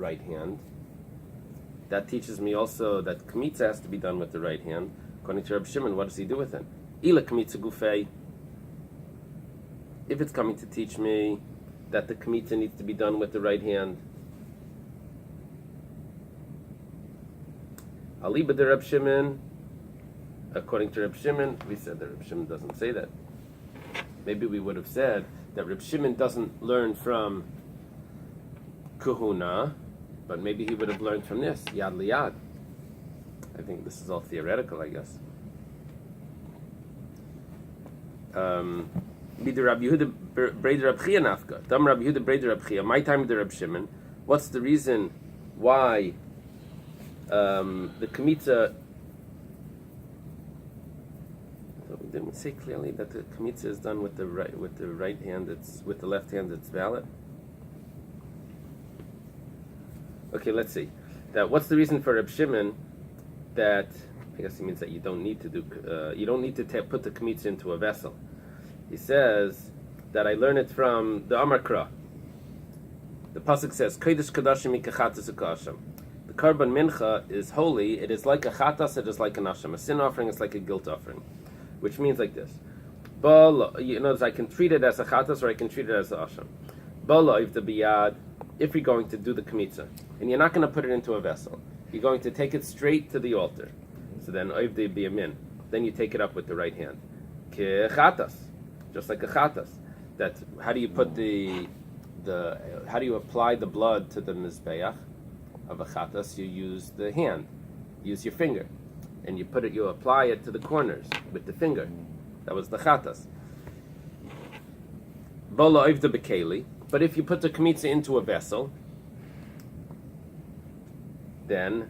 right hand. That teaches me also that Kmitza has to be done with the right hand. According to Rabbi Shimon, what does he do with it? Eily Kmitza Gufei. If it's coming to teach me that the Kmitza needs to be done with the right hand, Aliba de Rabbi Shimon, according to Rabbi Shimon, we said that Rabbi Shimon doesn't say that. Maybe we would have said that Rabbi Shimon doesn't learn from Kahuna, but maybe he would have learned from this, Yad Liyad. I think this is all theoretical, I guess. B'der Rabbi Yehuda Breder Rabbi Chia Nafka. Dam Rabbi Yehuda Breder Rabbi Chia. My time with Rabbi Shimon. What's the reason why the Kmitza? Didn't we say clearly that the Kmitza is done with the right hand? It's with the left hand. It's valid. Okay, let's see. What's the reason for Reb Shimon that? I guess he means that you don't need to put the Kmitza into a vessel. He says that I learn it from the Amar Kra. The pasuk says, "Kodesh kadashim ikachatas ukasham." The Karban Mincha is holy. It is like a chatas. It is like an asham. A sin offering is like a guilt offering, which means like this. I can treat it as a chatas or I can treat it as a asham. If you're going to do the kmitza, and you're not going to put it into a vessel, you're going to take it straight to the altar. So then oivde biyamin. Then you take it up with the right hand. Ke chatas, just like a chatas. How do you put how do you apply the blood to the mizbeach of a chatas? You use the hand, use your finger, and you apply it to the corners with the finger. That was the chatas. Bola oivde bekeli. But if you put the kmitza into a vessel, then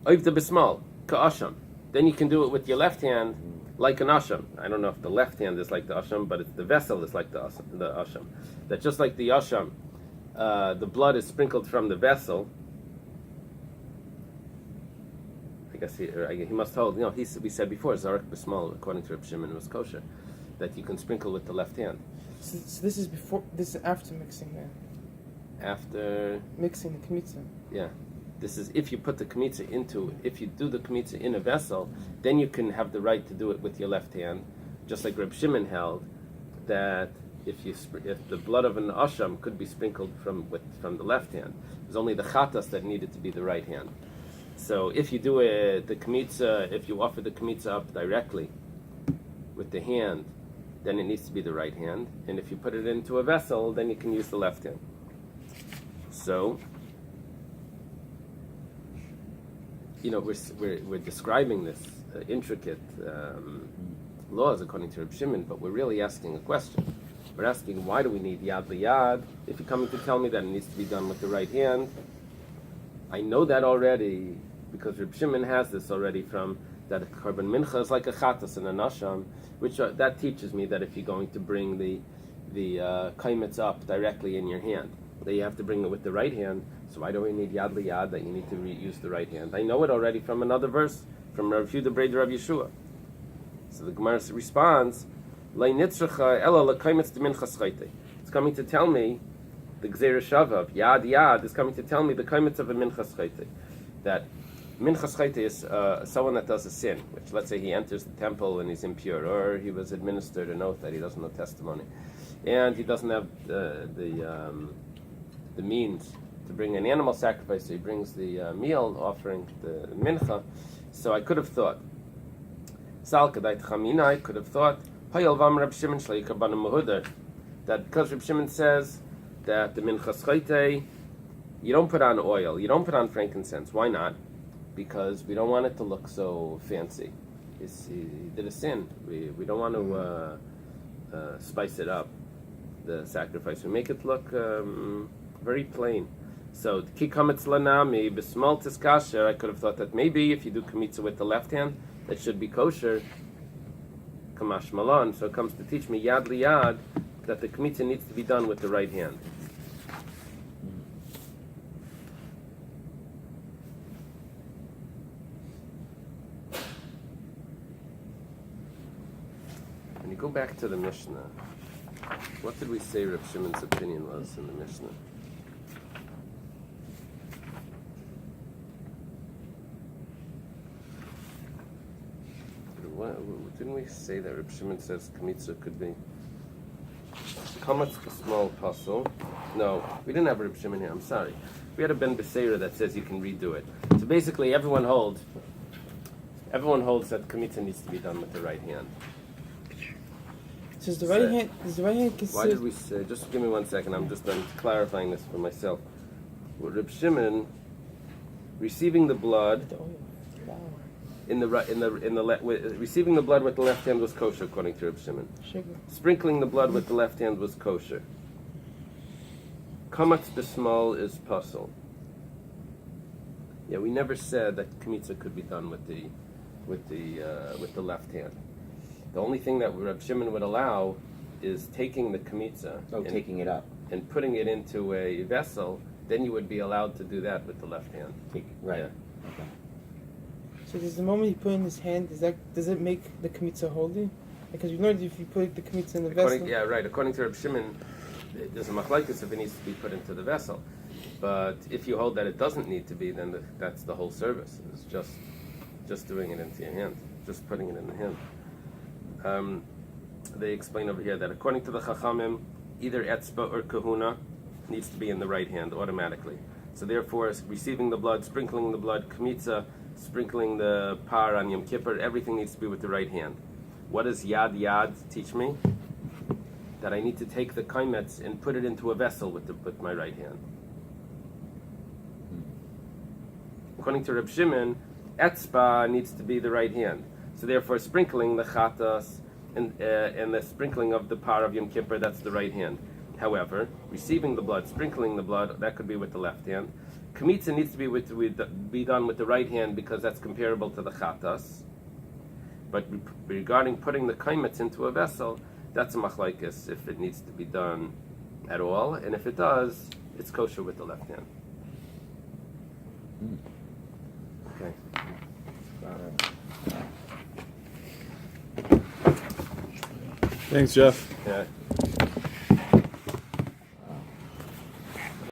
oivde bismal ka'asham. Then you can do it with your left hand like an asham. I don't know if the left hand is like the asham, but the vessel is like the asham. That just like the asham, the blood is sprinkled from the vessel. I guess he must hold. We said before, Zarek Bismal, according to Reb Shimon, was kosher, that you can sprinkle with the left hand. So this is before. This is after mixing then. After mixing the kmitza. Yeah, this is if you put the kmitza if you do the kmitza in a vessel, then you can have the right to do it with your left hand, just like Reb Shimon held that if the blood of an asham could be sprinkled from the left hand, it was only the chatas that needed to be the right hand. So if you do the kmitza, if you offer the kmitza up directly with the hand, then it needs to be the right hand. And if you put it into a vessel, then you can use the left hand. So, we're describing this intricate laws according to Reb Shimon, but we're really asking a question. We're asking, why do we need yad liyad? If you're coming to tell me that it needs to be done with the right hand, I know that already because Reb Shimon has this already from that a Karban Mincha is like a chatas and a nasham, which that teaches me that if you're going to bring the kaimitz up directly in your hand, that you have to bring it with the right hand. So why do we need yad liyad that you need to use the right hand? I know it already from another verse from Rav Yehuda Breder Rav Yeshua. So the Gemara responds, it's coming to tell me the Gzeira Shavav yad is coming to tell me the kaimitz of a minchas chayte, that minchas chayte is someone that does a sin, which let's say he enters the temple and he's impure, or he was administered an oath that he doesn't know testimony, and he doesn't have the means to bring an animal sacrifice, so he brings the meal offering, the mincha. So I could have thought, Sal Kadait Chamina, I could have thought, Hayal Vam Reb Shimon Shleika Banu Mahudar, that because Reb Shimon says that the minchas chayte, you don't put on oil, you don't put on frankincense. Why not? Because we don't want it to look so fancy. He did a sin. We don't want to spice it up, the sacrifice. We make it look very plain. So kikametz lanami b'smal tiskasher. I could have thought that maybe if you do kmitza with the left hand, that should be kosher. Kamash malan. So it comes to teach me yad liyad that the kmitza needs to be done with the right hand. When you go back to the Mishnah, what did we say Reb Shimon's opinion was in the Mishnah? didn't we say that Reb Shimon says Kmitza could be Kamatz small puzzle? No, we didn't have Reb Shimon here. I'm sorry. We had a Ben Beseira that says you can redo it. So basically, everyone holds that Kmitza needs to be done with the right hand. So is the right hand considered? Why did we say? Just give me 1 second. I'm clarifying this for myself. Well, Reb Shimon receiving the blood receiving the blood with the left hand was kosher according to Reb Shimon. Sugar. Sprinkling the blood with the left hand was kosher. Kamatz b'smal is puzzle. Yeah, we never said that kmitza could be done with the left hand. The only thing that Reb Shimon would allow is taking the kmitza, taking it up, and putting it into a vessel. Then you would be allowed to do that with the left hand. Right. Yeah. Okay. So does the moment he put in his hand, does it make the kmitza holy? Because you know if you put the kmitza in the vessel. Yeah, right. According to Reb Shimon, there's a machlokes if it needs to be put into the vessel. But if you hold that it doesn't need to be, then that's the whole service. It's just doing it into your hand, just putting it in the hand. They explain over here that according to the Chachamim, either etzba or kahuna needs to be in the right hand automatically. So therefore, receiving the blood, sprinkling the blood, kmitza, sprinkling the par on Yom Kippur, everything needs to be with the right hand. What does yad teach me? That I need to take the kaimetz and put it into a vessel with my right hand. According to Reb Shimon, etzba needs to be the right hand. So therefore, sprinkling the chatas and the sprinkling of the par of Yom Kippur, that's the right hand. However, receiving the blood, sprinkling the blood, that could be with the left hand. Kmitza needs to be done with the right hand because that's comparable to the chatas. But regarding putting the kaimetz into a vessel, that's a machlokes if it needs to be done at all, and if it does, it's kosher with the left hand. Okay. Thanks, Jeff. Yeah.